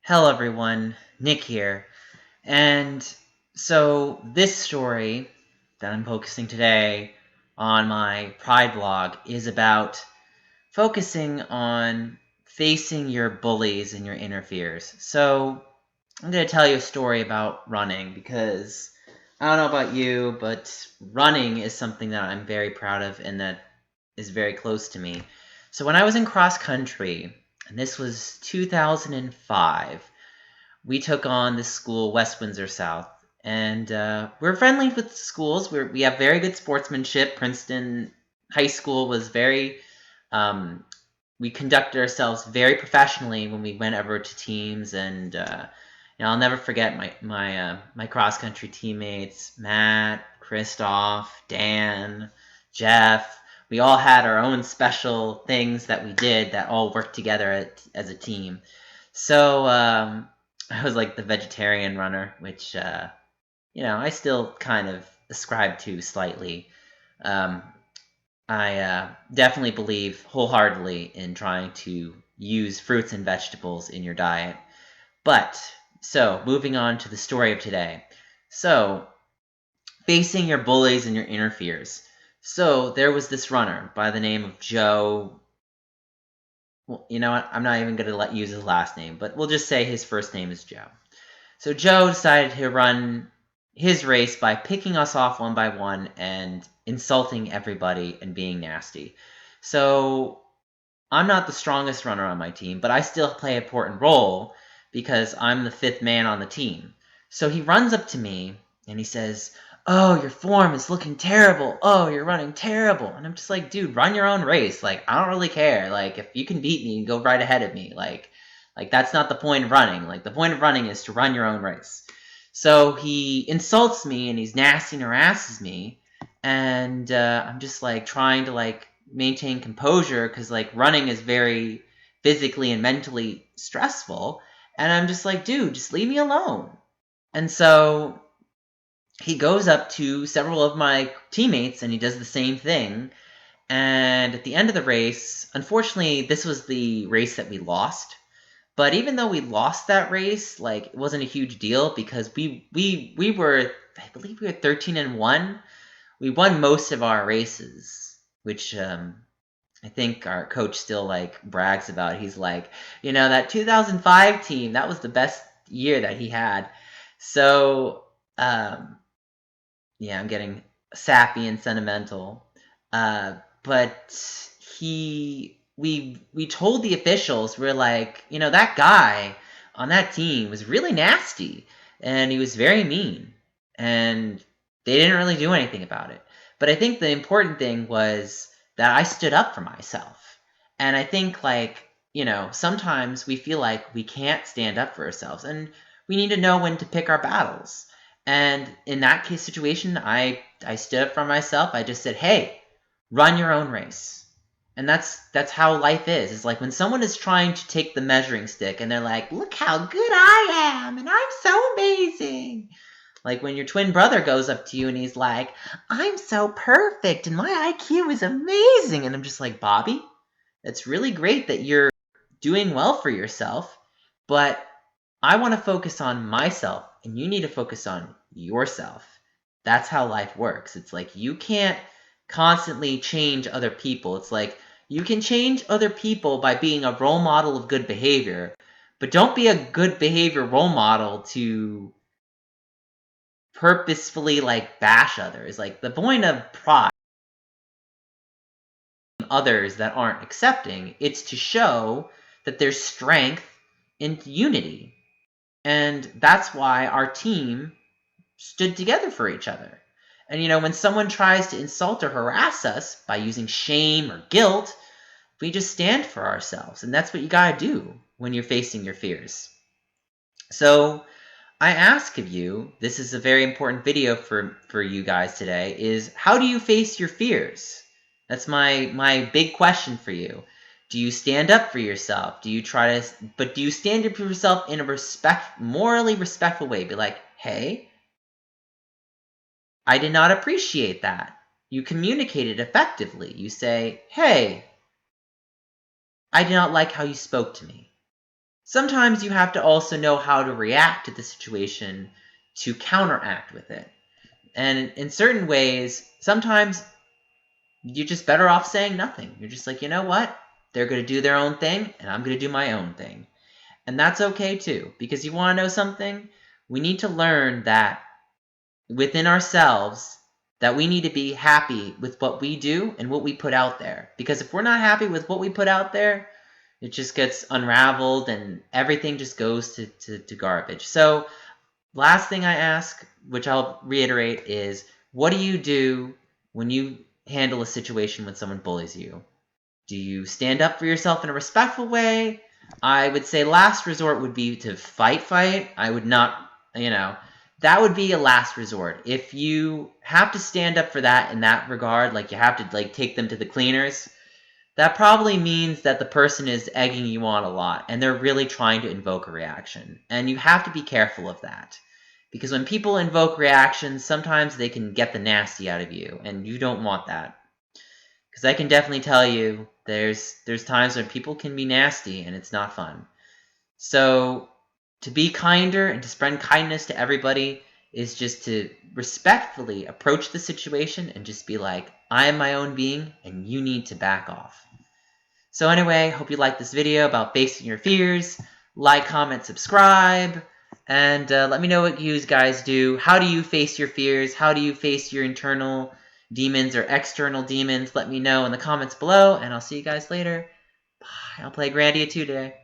Hello everyone, Nick here. And so this story that I'm focusing today on my Pride blog is about focusing on facing your bullies and your inner fears. So I'm going to tell you a story about running because I don't know about you, but running is something that I'm very proud of and that is very close to me. So when I was in cross country, and this was 2005, we took on this school, West Windsor South, and we're friendly with the schools. We have very good sportsmanship. Princeton High School was very. We conducted ourselves very professionally when we went over to teams, and I'll never forget my cross country teammates, Matt, Christoph, Dan, Jeff. We all had our own special things that we did that all worked together as a team. So I was like the vegetarian runner, which I still kind of ascribe to slightly. Um, I definitely believe wholeheartedly in trying to use fruits and vegetables in your diet. But so moving on to the story of today. So facing your bullies and your inner fears. So there was this runner by the name of Joe. Well, you know what? I'm not even going to use his last name, but we'll just say his first name is Joe. So Joe decided to run his race by picking us off one by one and insulting everybody and being nasty. So I'm not the strongest runner on my team, but I still play an important role because I'm the fifth man on the team. So he runs up to me and he says, "Oh, your form is looking terrible. Oh, you're running terrible." And I'm just like, "Dude, run your own race. Like, I don't really care. Like, if you can beat me, go right ahead of me. Like that's not the point of running. Like, the point of running is to run your own race." So he insults me and he's nasty and harasses me, and I'm just like trying to like maintain composure because like running is very physically and mentally stressful, and I'm just like, dude, just leave me alone. And so he goes up to several of my teammates and he does the same thing. And at the end of the race, unfortunately, this was the race that we lost. But even though we lost that race, like it wasn't a huge deal because we were, I believe we were 13-1. We won most of our races, which I think our coach still like brags about. He's like, that 2005 team, that was the best year that he had. So, yeah, I'm getting sappy and sentimental. But we told the officials, we're like, that guy on that team was really nasty and he was very mean, and they didn't really do anything about it. But I think the important thing was that I stood up for myself. And I think like, sometimes we feel like we can't stand up for ourselves, and we need to know when to pick our battles. And in that case situation, I stood up for myself. I just said, "Hey, run your own race." And that's how life is. It's like when someone is trying to take the measuring stick and they're like, "Look how good I am, and I'm so amazing." Like when your twin brother goes up to you and he's like, "I'm so perfect and my IQ is amazing." And I'm just like, "Bobby, it's really great that you're doing well for yourself, but I want to focus on myself and you need to focus on yourself." That's how life works. It's like you can't constantly change other people. It's like you can change other people by being a role model of good behavior, but don't be a good behavior role model to purposefully like bash others. Like the point of pride, others that aren't accepting, it's to show that there's strength in unity. And that's why our team stood together for each other. And when someone tries to insult or harass us by using shame or guilt, we just stand for ourselves. And that's what you gotta do when you're facing your fears. So I ask of you, this is a very important video for you guys today, is how do you face your fears? That's my big question for you. Do you stand up for yourself? Do you stand up for yourself in a morally respectful way? Be like, "Hey, I did not appreciate that." You communicate it effectively. You say, "Hey, I did not like how you spoke to me." sometimes you have to also know how to react to the situation to counteract with it. And in certain ways, sometimes you're just better off saying nothing. You're just like, you know what? They're going to do their own thing, and I'm going to do my own thing. And that's okay too, because you want to know something? We need to learn that within ourselves, that we need to be happy with what we do and what we put out there. Because if we're not happy with what we put out there, it just gets unraveled and everything just goes to garbage. So, last thing I ask, which I'll reiterate, is what do you do when you handle a situation when someone bullies you? Do you stand up for yourself in a respectful way? I would say last resort would be to fight. I would not, that would be a last resort. If you have to stand up for that in that regard, like you have to like take them to the cleaners, that probably means that the person is egging you on a lot and they're really trying to invoke a reaction. And you have to be careful of that. Because when people invoke reactions, sometimes they can get the nasty out of you, and you don't want that. Because I can definitely tell you, there's times when people can be nasty, and it's not fun. So, to be kinder and to spread kindness to everybody is just to respectfully approach the situation and just be like, I am my own being, and you need to back off. So anyway, hope you liked this video about facing your fears. Like, comment, subscribe, and let me know what you guys do. How do you face your fears? How do you face your internal demons or external demons? Let me know in the comments below, and I'll see you guys later. Bye. I'll play Grandia 2 today.